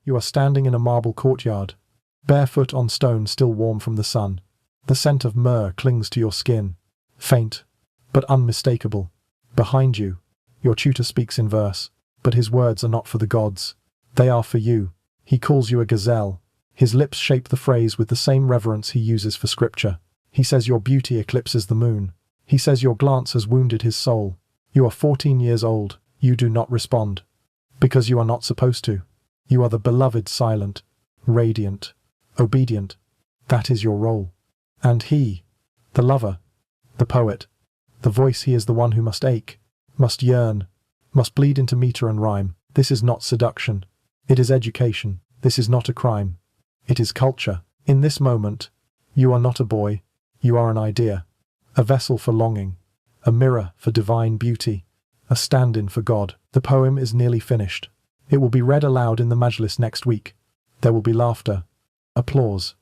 You are standing in a marble courtyard, barefoot on stone still warm from the sun. The scent of myrrh clings to your skin, faint, but unmistakable. Behind you, your tutor speaks in verse, but his words are not for the gods. They are for you. He calls you a gazelle. His lips shape the phrase with the same reverence he uses for scripture. He says your beauty eclipses the moon. He says your glance has wounded his soul. You are 14 years old. You do not respond. Because you are not supposed to. You are the beloved, silent, radiant, obedient. That is your role. And he, the lover, the poet, the voice, he is the one who must ache, must yearn, must bleed into meter and rhyme. This is not seduction. It is education. This is not a crime. It is culture. In this moment, you are not a boy. You are an idea. A vessel for longing. A mirror for divine beauty. A stand-in for God. The poem is nearly finished. It will be read aloud in the Majlis next week. There will be laughter, applause,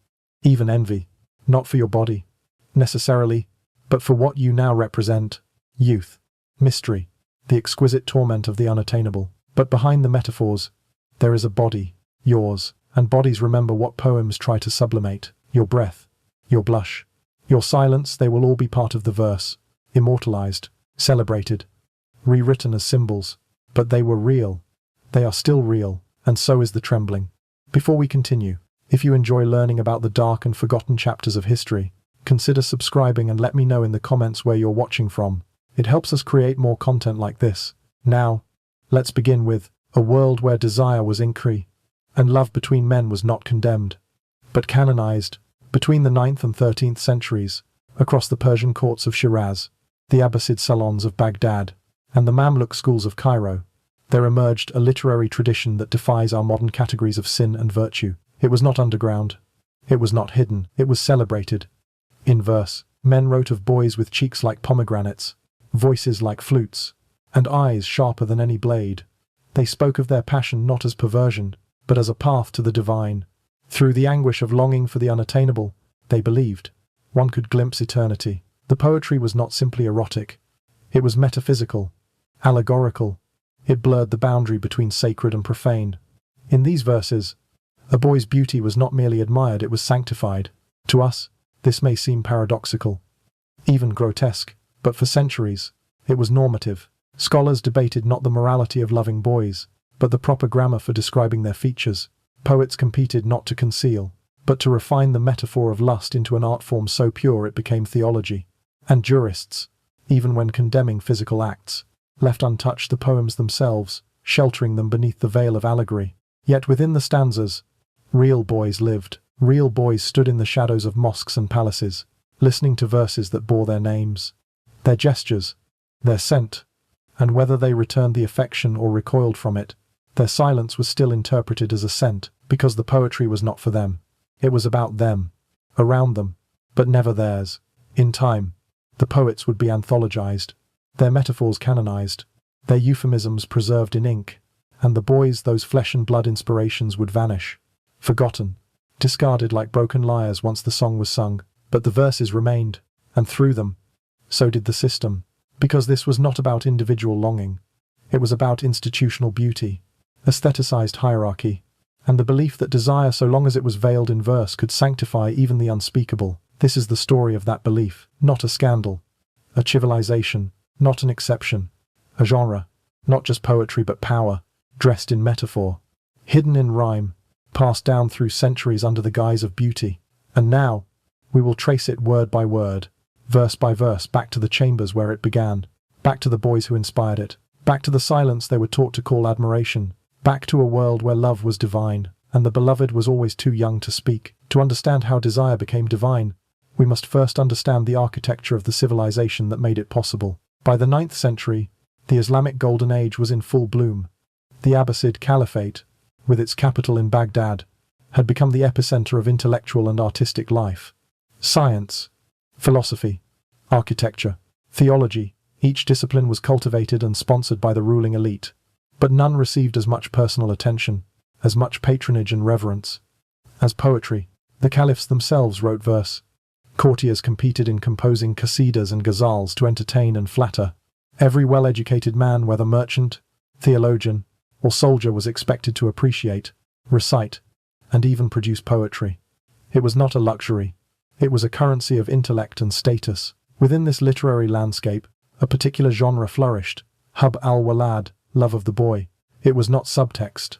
even envy. Not for your body, necessarily, but for what you now represent. Youth, mystery, the exquisite torment of the unattainable. But behind the metaphors, there is a body, yours, and bodies remember what poems try to sublimate. Your breath, your blush, your silence, they will all be part of the verse, immortalized, celebrated, rewritten as symbols. But they were real. They are still real, and so is the trembling. Before we continue, if you enjoy learning about the dark and forgotten chapters of history, consider subscribing and let me know in the comments where you're watching from. It helps us create more content like this. Now, let's begin with a world where desire was increased, and love between men was not condemned, but canonized. Between the 9th and 13th centuries, across the Persian courts of Shiraz, the Abbasid salons of Baghdad, and the Mamluk schools of Cairo, there emerged a literary tradition that defies our modern categories of sin and virtue. It was not underground. It was not hidden. It was celebrated. In verse, men wrote of boys with cheeks like pomegranates, voices like flutes, and eyes sharper than any blade. They spoke of their passion not as perversion, but as a path to the divine. Through the anguish of longing for the unattainable, they believed one could glimpse eternity. The poetry was not simply erotic. It was metaphysical, allegorical. It blurred the boundary between sacred and profane. In these verses, a boy's beauty was not merely admired, it was sanctified. To us, this may seem paradoxical, even grotesque, but for centuries, it was normative. Scholars debated not the morality of loving boys, but the proper grammar for describing their features. Poets competed not to conceal, but to refine the metaphor of lust into an art form so pure it became theology. And jurists, even when condemning physical acts, left untouched the poems themselves, sheltering them beneath the veil of allegory. Yet within the stanzas, real boys lived. Real boys stood in the shadows of mosques and palaces, listening to verses that bore their names, their gestures, their scent, and whether they returned the affection or recoiled from it, their silence was still interpreted as assent, because the poetry was not for them. It was about them, around them, but never theirs. In time, the poets would be anthologized, their metaphors canonized, their euphemisms preserved in ink, and the boys, those flesh and blood inspirations, would vanish, forgotten, discarded like broken lyres once the song was sung. But the verses remained, and through them, so did the system, because this was not about individual longing. It was about institutional beauty, aestheticized hierarchy, and the belief that desire, so long as it was veiled in verse, could sanctify even the unspeakable. This is the story of that belief, not a scandal, a civilization, not an exception, a genre, not just poetry but power, dressed in metaphor, hidden in rhyme, passed down through centuries under the guise of beauty. And now, we will trace it word by word, verse by verse, back to the chambers where it began, back to the boys who inspired it, back to the silence they were taught to call admiration, back to a world where love was divine, and the beloved was always too young to speak. To understand how desire became divine, we must first understand the architecture of the civilization that made it possible. By the 9th century, the Islamic Golden Age was in full bloom. The Abbasid Caliphate, with its capital in Baghdad, had become the epicenter of intellectual and artistic life. Science, philosophy, architecture, theology, each discipline was cultivated and sponsored by the ruling elite, but none received as much personal attention, as much patronage and reverence, as poetry. The caliphs themselves wrote verse. Courtiers competed in composing qasidas and ghazals to entertain and flatter. Every well-educated man, whether merchant, theologian, or soldier, was expected to appreciate, recite, and even produce poetry. It was not a luxury. It was a currency of intellect and status. Within this literary landscape, a particular genre flourished, hub al-walad, love of the boy. It was not subtext.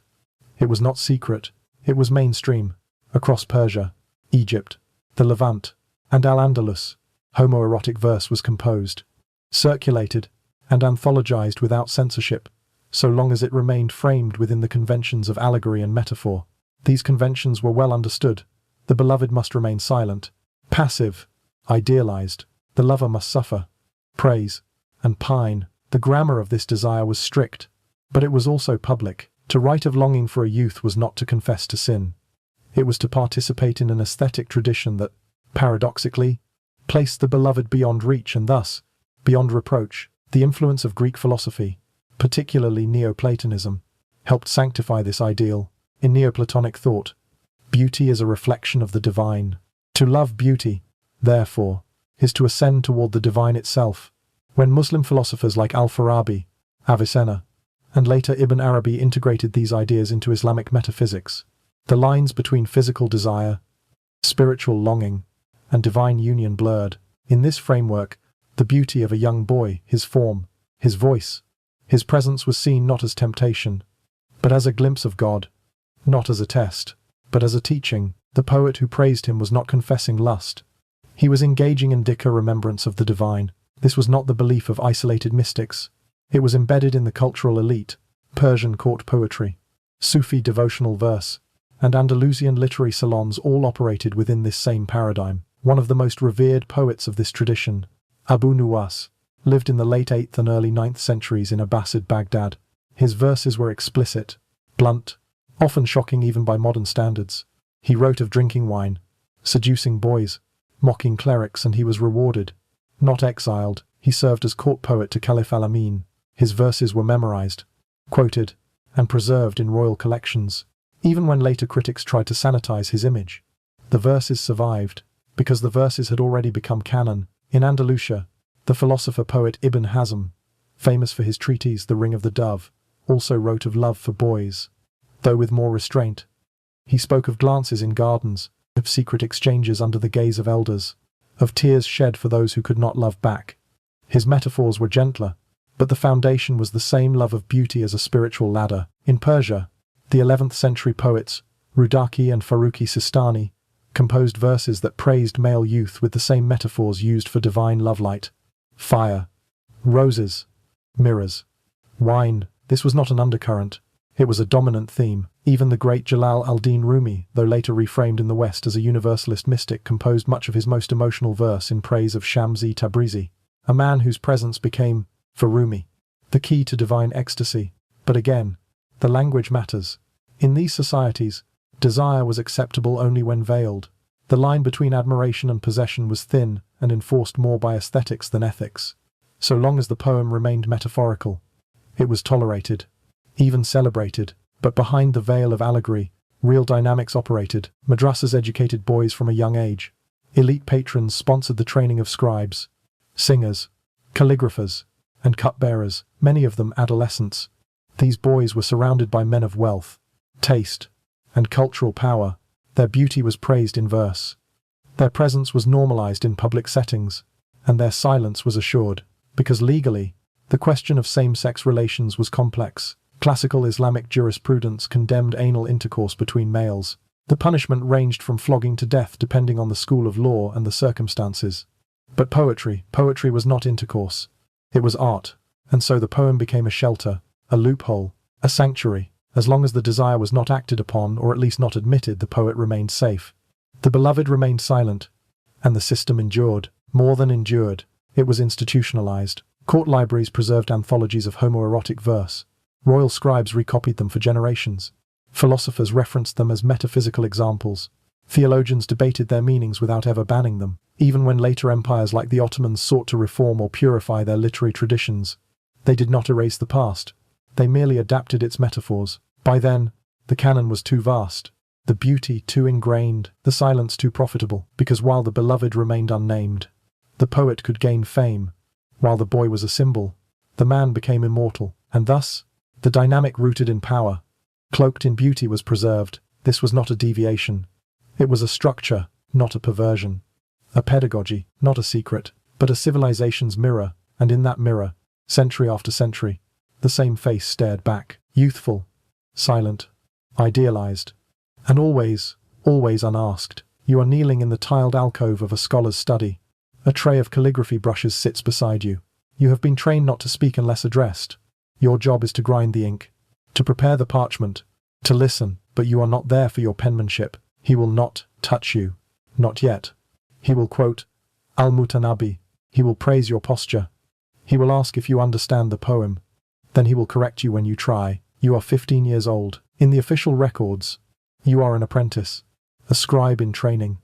It was not secret. It was mainstream. Across Persia, Egypt, the Levant, and Al-Andalus, homoerotic verse was composed, circulated, and anthologized without censorship, so long as it remained framed within the conventions of allegory and metaphor. These conventions were well understood. The beloved must remain silent, passive, idealized. The lover must suffer, praise, and pine. The grammar of this desire was strict, but it was also public. To write of longing for a youth was not to confess to sin. It was to participate in an aesthetic tradition that, paradoxically, placed the beloved beyond reach and thus, beyond reproach. The influence of Greek philosophy, particularly Neoplatonism, helped sanctify this ideal. In Neoplatonic thought, beauty is a reflection of the divine. To love beauty, therefore, is to ascend toward the divine itself. When Muslim philosophers like Al-Farabi, Avicenna, and later Ibn Arabi integrated these ideas into Islamic metaphysics, the lines between physical desire, spiritual longing, and divine union blurred. In this framework, the beauty of a young boy, his form, his voice, his presence was seen not as temptation, but as a glimpse of God, not as a test, but as a teaching. The poet who praised him was not confessing lust. He was engaging in dhikr, remembrance of the divine. This was not the belief of isolated mystics. It was embedded in the cultural elite. Persian court poetry, Sufi devotional verse, and Andalusian literary salons all operated within this same paradigm. One of the most revered poets of this tradition, Abu Nuwas, lived in the late 8th and early 9th centuries in Abbasid Baghdad. His verses were explicit, blunt, often shocking even by modern standards. He wrote of drinking wine, seducing boys, mocking clerics, and he was rewarded, not exiled. He served as court poet to Caliph al-Amin. His verses were memorized, quoted, and preserved in royal collections. Even when later critics tried to sanitize his image, the verses survived, because the verses had already become canon. In Andalusia, the philosopher-poet Ibn Hazm, famous for his treatise The Ring of the Dove, also wrote of love for boys, though with more restraint. He spoke of glances in gardens, of secret exchanges under the gaze of elders, of tears shed for those who could not love back. His metaphors were gentler, but the foundation was the same love of beauty as a spiritual ladder. In Persia, the 11th century poets, Rudaki and Faruqi Sistani, composed verses that praised male youth with the same metaphors used for divine lovelight. Fire, roses, mirrors, wine. This was not an undercurrent. It was a dominant theme. Even the great Jalal al-Din Rumi, though later reframed in the West as a universalist mystic, composed much of his most emotional verse in praise of Shamsi Tabrizi, a man whose presence became, for Rumi, the key to divine ecstasy. But again, the language matters. In these societies, desire was acceptable only when veiled. The line between admiration and possession was thin and enforced more by aesthetics than ethics. So long as the poem remained metaphorical, it was tolerated, even celebrated. But behind the veil of allegory, real dynamics operated. Madrasas educated boys from a young age. Elite patrons sponsored the training of scribes, singers, calligraphers, and cupbearers, many of them adolescents. These boys were surrounded by men of wealth, taste, and cultural power. Their beauty was praised in verse. Their presence was normalized in public settings, and their silence was assured, because legally, the question of same-sex relations was complex. Classical Islamic jurisprudence condemned anal intercourse between males. The punishment ranged from flogging to death depending on the school of law and the circumstances. But poetry was not intercourse. It was art, and so the poem became a shelter, a loophole, a sanctuary. As long as the desire was not acted upon, or at least not admitted, the poet remained safe. The beloved remained silent, and the system endured. More than endured, it was institutionalized. Court libraries preserved anthologies of homoerotic verse. Royal scribes recopied them for generations. Philosophers referenced them as metaphysical examples. Theologians debated their meanings without ever banning them. Even when later empires like the Ottomans sought to reform or purify their literary traditions, they did not erase the past. They merely adapted its metaphors. By then, the canon was too vast, the beauty too ingrained, the silence too profitable, because while the beloved remained unnamed, the poet could gain fame. While the boy was a symbol, the man became immortal, and thus, the dynamic rooted in power, cloaked in beauty was preserved. This was not a deviation. It was a structure, not a perversion. A pedagogy, not a secret, but a civilization's mirror, and in that mirror, century after century, the same face stared back, youthful, silent, idealized, and always, always unasked. You are kneeling in the tiled alcove of a scholar's study. A tray of calligraphy brushes sits beside you. You have been trained not to speak unless addressed. Your job is to grind the ink, to prepare the parchment, to listen, but you are not there for your penmanship. He will not touch you. Not yet. He will quote Al-Mutanabi. He will praise your posture. He will ask if you understand the poem. Then he will correct you when you try. You are 15 years old. In the official records, you are an apprentice, a scribe in training,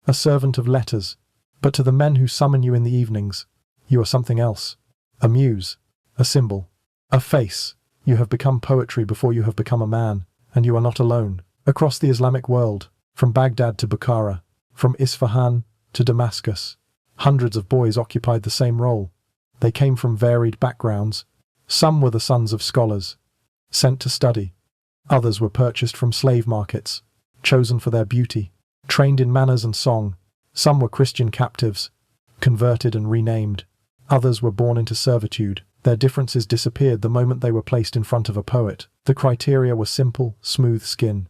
a servant of letters. But to the men who summon you in the evenings, you are something else. A muse, a symbol, a face. You have become poetry before you have become a man, and you are not alone. Across the Islamic world, from Baghdad to Bukhara, from Isfahan to Damascus, hundreds of boys occupied the same role. They came from varied backgrounds. Some were the sons of scholars, sent to study. Others were purchased from slave markets, chosen for their beauty, trained in manners and song. Some were Christian captives, converted and renamed. Others were born into servitude. Their differences disappeared the moment they were placed in front of a poet. The criteria were simple, smooth skin,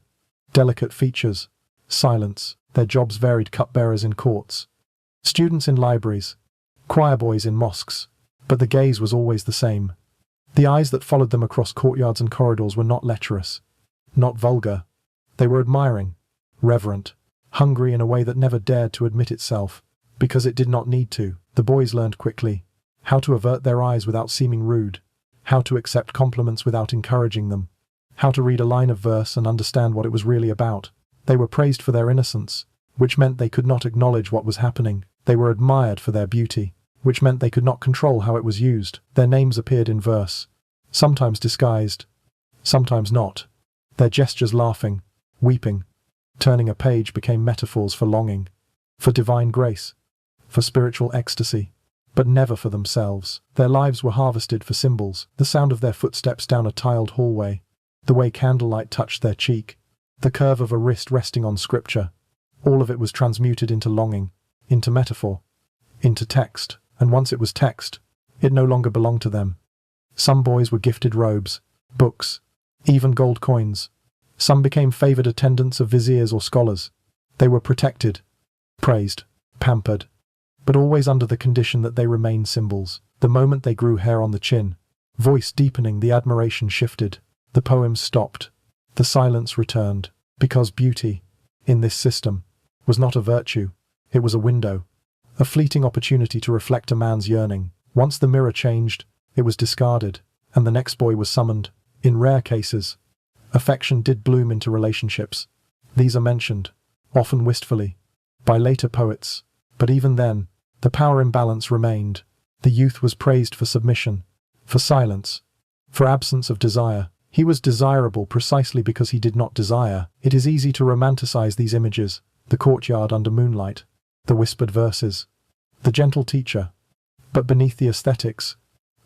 delicate features, silence. Their jobs varied: cupbearers in courts, students in libraries, choir boys in mosques. But the gaze was always the same. The eyes that followed them across courtyards and corridors were not lecherous, not vulgar. They were admiring, reverent, hungry in a way that never dared to admit itself, because it did not need to. The boys learned quickly how to avert their eyes without seeming rude, how to accept compliments without encouraging them, how to read a line of verse and understand what it was really about. They were praised for their innocence, which meant they could not acknowledge what was happening. They were admired for their beauty, which meant they could not control how it was used. Their names appeared in verse, sometimes disguised, sometimes not. Their gestures, laughing, weeping, turning a page, became metaphors for longing, for divine grace, for spiritual ecstasy, but never for themselves. Their lives were harvested for symbols: the sound of their footsteps down a tiled hallway, the way candlelight touched their cheek, the curve of a wrist resting on scripture. All of it was transmuted into longing, into metaphor, into text, and once it was text, it no longer belonged to them. Some boys were gifted robes, books, even gold coins. Some became favored attendants of viziers or scholars. They were protected, praised, pampered, but always under the condition that they remain symbols. The moment they grew hair on the chin, voice deepening, the admiration shifted. The poems stopped. The silence returned, because beauty, in this system, was not a virtue. It was a window, a fleeting opportunity to reflect a man's yearning. Once the mirror changed, it was discarded, and the next boy was summoned. In rare cases, affection did bloom into relationships. These are mentioned, often wistfully, by later poets, but even then, the power imbalance remained. The youth was praised for submission, for silence, for absence of desire. He was desirable precisely because he did not desire. It is easy to romanticize these images: the courtyard under moonlight, the whispered verses, the gentle teacher. But beneath the aesthetics,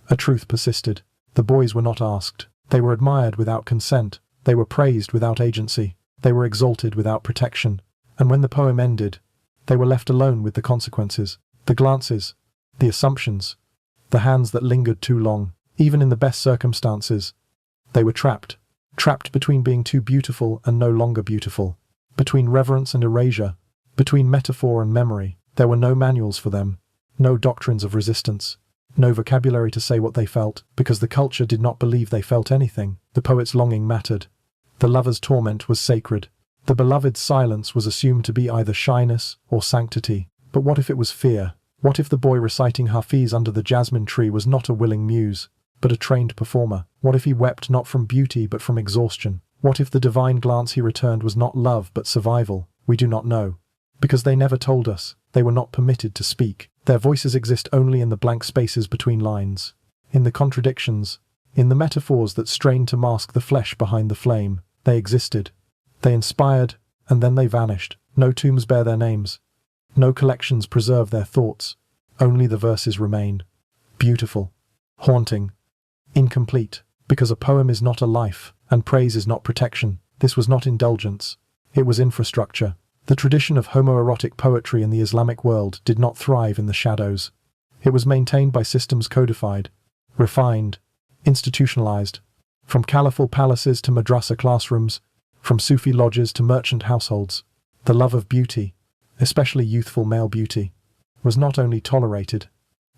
a truth persisted. The boys were not asked. They were admired without consent. They were praised without agency. They were exalted without protection. And when the poem ended, they were left alone with the consequences, the glances, the assumptions, the hands that lingered too long. Even in the best circumstances, they were trapped between being too beautiful and no longer beautiful, between reverence and erasure, between metaphor and memory. There were no manuals for them, no doctrines of resistance, no vocabulary to say what they felt, because the culture did not believe they felt anything. The poet's longing mattered. The lover's torment was sacred. The beloved's silence was assumed to be either shyness or sanctity. But what if it was fear? What if the boy reciting Hafiz under the jasmine tree was not a willing muse, but a trained performer? What if he wept not from beauty but from exhaustion? What if the divine glance he returned was not love but survival? We do not know, because they never told us. They were not permitted to speak. Their voices exist only in the blank spaces between lines, in the contradictions, in the metaphors that strain to mask the flesh behind the flame. They existed. They inspired, and then they vanished. No tombs bear their names. No collections preserve their thoughts. Only the verses remain. Beautiful, haunting, incomplete, because a poem is not a life, and praise is not protection. This was not indulgence. It was infrastructure. The tradition of homoerotic poetry in the Islamic world did not thrive in the shadows. It was maintained by systems codified, refined, institutionalized. From caliphal palaces to madrasa classrooms, from Sufi lodges to merchant households, the love of beauty, especially youthful male beauty, was not only tolerated,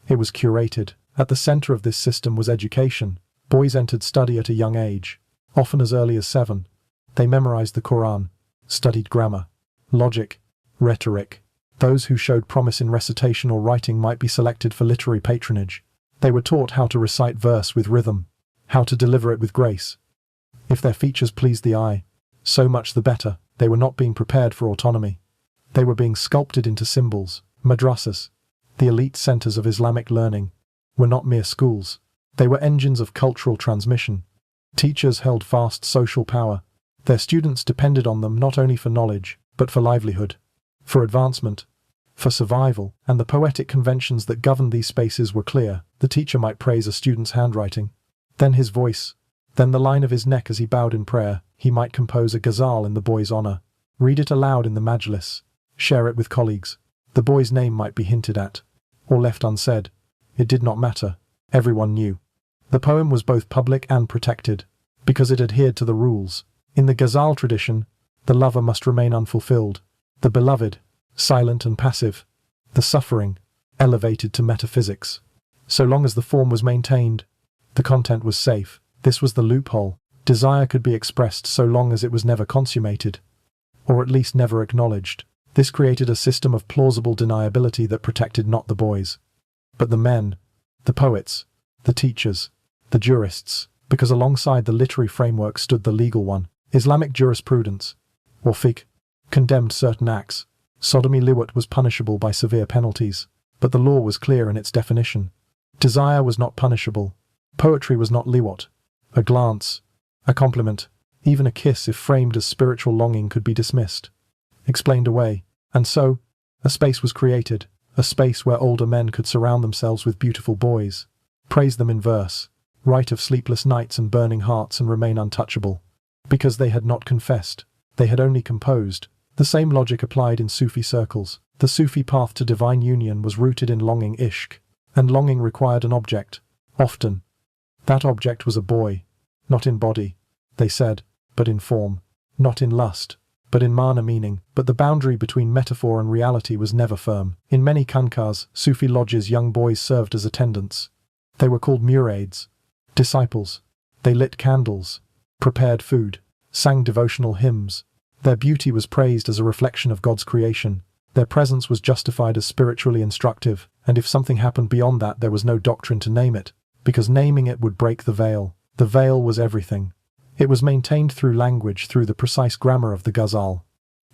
it was curated. At the center of this system was education. Boys entered study at a young age, often as early as 7. They memorized the Quran, studied grammar, logic, rhetoric. Those who showed promise in recitation or writing might be selected for literary patronage. They were taught how to recite verse with rhythm, how to deliver it with grace. If their features pleased the eye, so much the better. They were not being prepared for autonomy. They were being sculpted into symbols. Madrasas, the elite centers of Islamic learning, were not mere schools. They were engines of cultural transmission. Teachers held vast social power. Their students depended on them not only for knowledge, but for livelihood, for advancement, for survival, and the poetic conventions that governed these spaces were clear. The teacher might praise a student's handwriting, then his voice, then the line of his neck as he bowed in prayer. He might compose a ghazal in the boy's honor, read it aloud in the majlis, share it with colleagues. The boy's name might be hinted at, or left unsaid. It did not matter. Everyone knew. The poem was both public and protected, because it adhered to the rules. In the ghazal tradition, the lover must remain unfulfilled, the beloved, silent and passive, the suffering, elevated to metaphysics. So long as the form was maintained, the content was safe. This was the loophole. Desire could be expressed so long as it was never consummated, or at least never acknowledged. This created a system of plausible deniability that protected not the boys, but the men, the poets, the teachers, the jurists, because alongside the literary framework stood the legal one. Islamic jurisprudence, or fiqh, condemned certain acts. Sodomy liwat was punishable by severe penalties, but the law was clear in its definition. Desire was not punishable. Poetry was not liwat. A glance, a compliment, even a kiss if framed as spiritual longing could be dismissed, explained away. And so, a space was created, a space where older men could surround themselves with beautiful boys, praise them in verse, write of sleepless nights and burning hearts and remain untouchable. Because they had not confessed, they had only composed. The same logic applied in Sufi circles. The Sufi path to divine union was rooted in longing ishq, and longing required an object. Often, that object was a boy, not in body, they said, but in form, not in lust, but in mana meaning. But the boundary between metaphor and reality was never firm. In many khankahs, Sufi lodges, young boys served as attendants. They were called muraids, disciples. They lit candles, prepared food, sang devotional hymns. Their beauty was praised as a reflection of God's creation. Their presence was justified as spiritually instructive, and if something happened beyond that, there was no doctrine to name it, because naming it would break the veil. The veil was everything. It was maintained through language, through the precise grammar of the ghazal,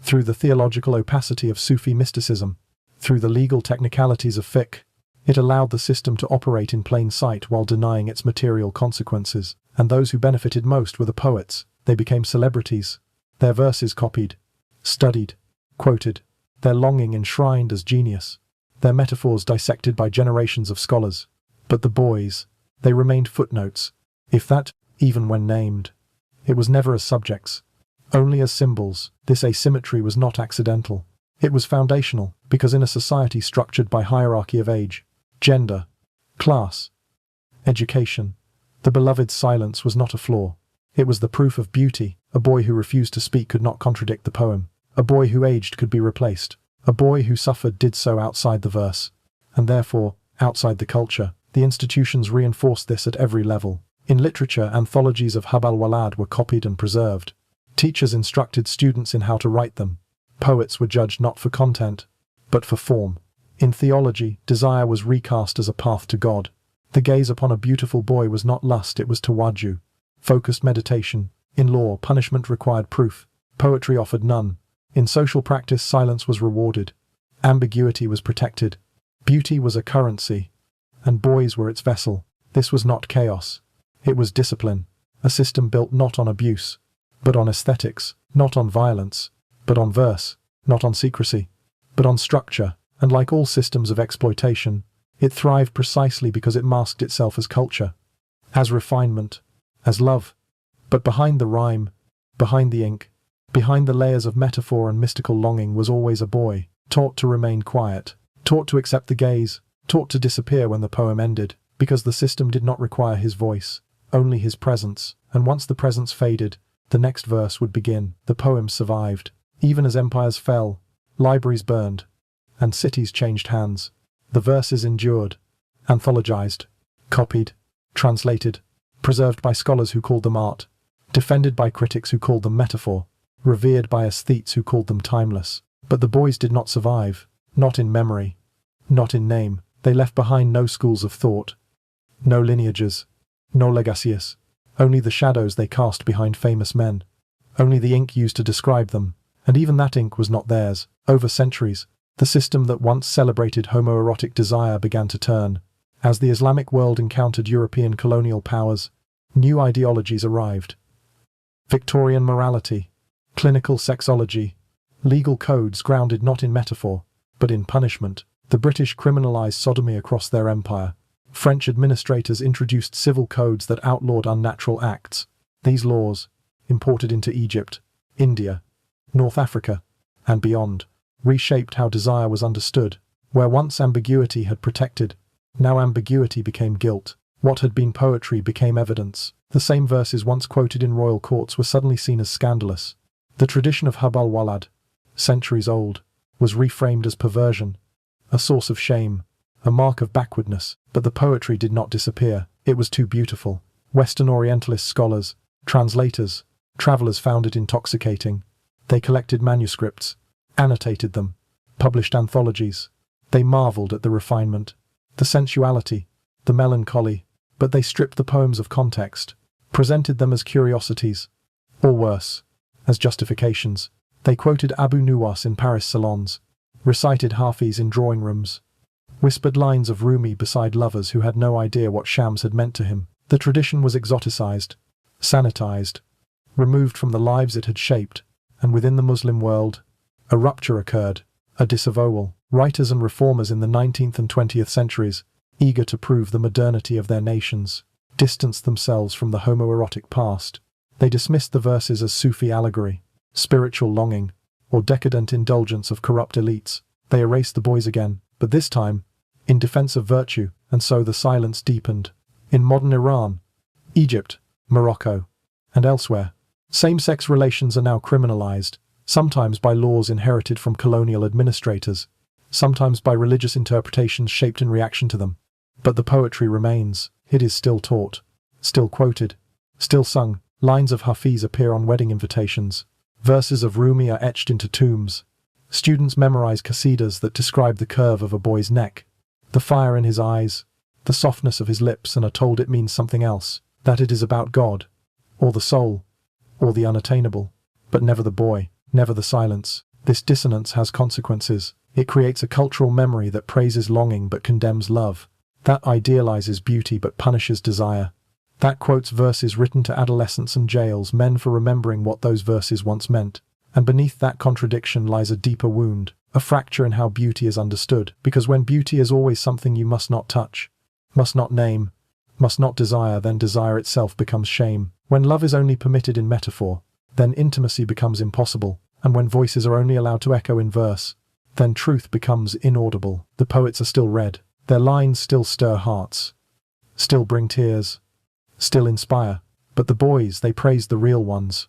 through the theological opacity of Sufi mysticism, through the legal technicalities of fiqh. It allowed the system to operate in plain sight while denying its material consequences. And those who benefited most were the poets. They became celebrities. Their verses copied, studied, quoted. Their longing enshrined as genius. Their metaphors dissected by generations of scholars. But the boys, they remained footnotes. If that, even when named. It was never as subjects, only as symbols. This asymmetry was not accidental. It was foundational, because in a society structured by hierarchy of age, gender, class, education, the beloved's silence was not a flaw. It was the proof of beauty. A boy who refused to speak could not contradict the poem. A boy who aged could be replaced. A boy who suffered did so outside the verse, and therefore, outside the culture. The institutions reinforced this at every level. In literature, anthologies of Hab al-Walad were copied and preserved. Teachers instructed students in how to write them. Poets were judged not for content, but for form. In theology, desire was recast as a path to God. The gaze upon a beautiful boy was not lust, it was tawajjuh, focused meditation. In law, punishment required proof. Poetry offered none. In social practice, silence was rewarded. Ambiguity was protected. Beauty was a currency, and boys were its vessel. This was not chaos. It was discipline, a system built not on abuse, but on aesthetics, not on violence, but on verse, not on secrecy, but on structure. And like all systems of exploitation, it thrived precisely because it masked itself as culture, as refinement, as love. But behind the rhyme, behind the ink, Behind the layers of metaphor and mystical longing was always a boy, taught to remain quiet, taught to accept the gaze, taught to disappear when the poem ended, because the system did not require his voice, only his presence, and once the presence faded, the next verse would begin. The poem survived. Even as empires fell, libraries burned, and cities changed hands, the verses endured, anthologized, copied, translated, preserved by scholars who called them art, defended by critics who called them metaphor, revered by aesthetes who called them timeless. But the boys did not survive, not in memory, not in name. They left behind no schools of thought, no lineages, no legacies, only the shadows they cast behind famous men, only the ink used to describe them, and even that ink was not theirs. Over centuries, the system that once celebrated homoerotic desire began to turn. As the Islamic world encountered European colonial powers, new ideologies arrived. Victorian morality, clinical sexology, legal codes grounded not in metaphor, but in punishment. The British criminalized sodomy across their empire. French administrators introduced civil codes that outlawed unnatural acts. These laws, imported into Egypt, India, North Africa, and beyond, reshaped how desire was understood. Where once ambiguity had protected, now ambiguity became guilt. What had been poetry became evidence. The same verses once quoted in royal courts were suddenly seen as scandalous. The tradition of Hub al-Walad, centuries old, was reframed as perversion, a source of shame, a mark of backwardness. But the poetry did not disappear. It was too beautiful. Western Orientalist scholars, translators, travelers found it intoxicating. They collected manuscripts, annotated them, published anthologies. They marveled at the refinement, the sensuality, the melancholy, but they stripped the poems of context, presented them as curiosities, or worse, as justifications. They quoted Abu Nuwas in Paris salons, recited Hafiz in drawing rooms, whispered lines of Rumi beside lovers who had no idea what Shams had meant to him. The tradition was exoticized, sanitized, removed from the lives it had shaped, and within the Muslim world, a rupture occurred, a disavowal. Writers and reformers in the 19th and 20th centuries, eager to prove the modernity of their nations, distanced themselves from the homoerotic past. They dismissed the verses as Sufi allegory, spiritual longing, or decadent indulgence of corrupt elites. They erased the boys again, but this time, in defense of virtue, and so the silence deepened. In modern Iran, Egypt, Morocco, and elsewhere, same-sex relations are now criminalized, sometimes by laws inherited from colonial administrators, sometimes by religious interpretations shaped in reaction to them. But the poetry remains. It is still taught, still quoted, still sung. Lines of Hafiz appear on wedding invitations. Verses of Rumi are etched into tombs. Students memorize qasidas that describe the curve of a boy's neck, the fire in his eyes, the softness of his lips, and are told it means something else, that it is about God, or the soul, or the unattainable. But never the boy, never the silence. This dissonance has consequences. It creates a cultural memory that praises longing but condemns love, that idealizes beauty but punishes desire, that quotes verses written to adolescents and jails men for remembering what those verses once meant. And beneath that contradiction lies a deeper wound, a fracture in how beauty is understood, because when beauty is always something you must not touch, must not name, must not desire, then desire itself becomes shame. When love is only permitted in metaphor, then intimacy becomes impossible, and when voices are only allowed to echo in verse, then truth becomes inaudible. The poets are still read, their lines still stir hearts, still bring tears, still inspire, but the boys, they praise the real ones.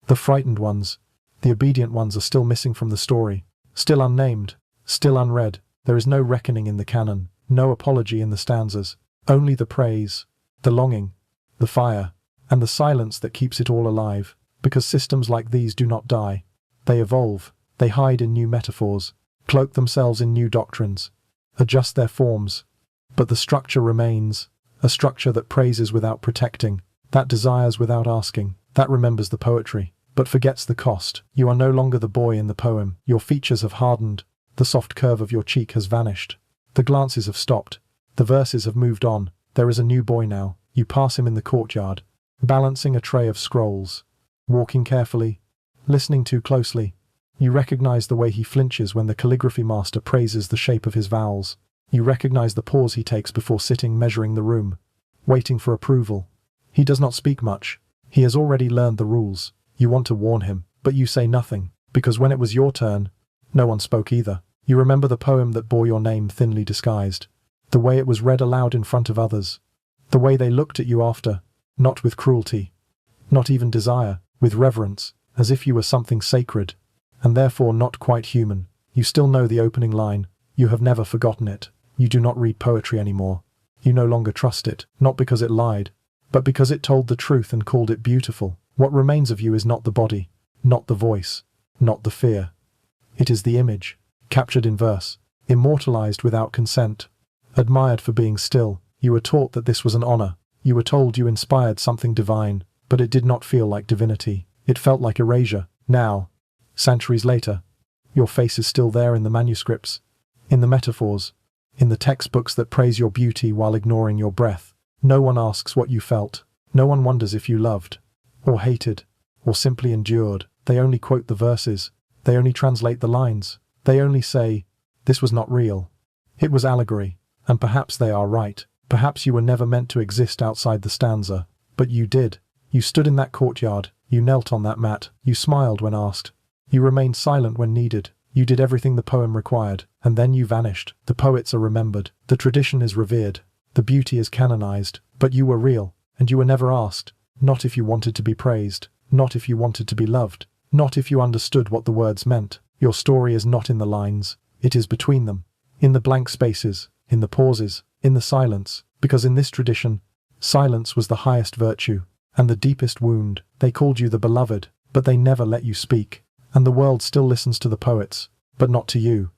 The frightened ones, the obedient ones are still missing from the story, still unnamed, still unread. There is no reckoning in the canon, no apology in the stanzas, only the praise, the longing, the fire, and the silence that keeps it all alive, because systems like these do not die. They evolve, they hide in new metaphors, cloak themselves in new doctrines, adjust their forms, but the structure remains, a structure that praises without protecting, that desires without asking, that remembers the poetry, but forgets the cost. You are no longer the boy in the poem. Your features have hardened, the soft curve of your cheek has vanished, the glances have stopped, the verses have moved on. There is a new boy now. You pass him in the courtyard, balancing a tray of scrolls, walking carefully, listening too closely. You recognize the way he flinches when the calligraphy master praises the shape of his vowels. You recognize the pause he takes before sitting measuring the room, waiting for approval. He does not speak much. He has already learned the rules. You want to warn him, but you say nothing, because when it was your turn, no one spoke either. You remember the poem that bore your name thinly disguised, the way it was read aloud in front of others, the way they looked at you after, not with cruelty, not even desire, with reverence, as if you were something sacred, and therefore not quite human. You still know the opening line. You have never forgotten it. You do not read poetry anymore. You no longer trust it, not because it lied, but because it told the truth and called it beautiful. What remains of you is not the body, not the voice, not the fear. It is the image, captured in verse, immortalized without consent, admired for being still. You were taught that this was an honor. You were told you inspired something divine, but it did not feel like divinity. It felt like erasure. Now, centuries later, your face is still there in the manuscripts, in the metaphors, in the textbooks that praise your beauty while ignoring your breath. No one asks what you felt. No one wonders if you loved, or hated, or simply endured. They only quote the verses. They only translate the lines. They only say, this was not real. It was allegory. And perhaps they are right. Perhaps you were never meant to exist outside the stanza. But you did. You stood in that courtyard. You knelt on that mat. You smiled when asked. You remained silent when needed. You did everything the poem required. And then you vanished. The poets are remembered. The tradition is revered. The beauty is canonized. But you were real. And you were never asked. Not if you wanted to be praised. Not if you wanted to be loved. Not if you understood what the words meant. Your story is not in the lines. It is between them. In the blank spaces. In the pauses. In the silence. Because in this tradition, silence was the highest virtue. And the deepest wound. They called you the beloved, but they never let you speak. And the world still listens to the poets, but not to you.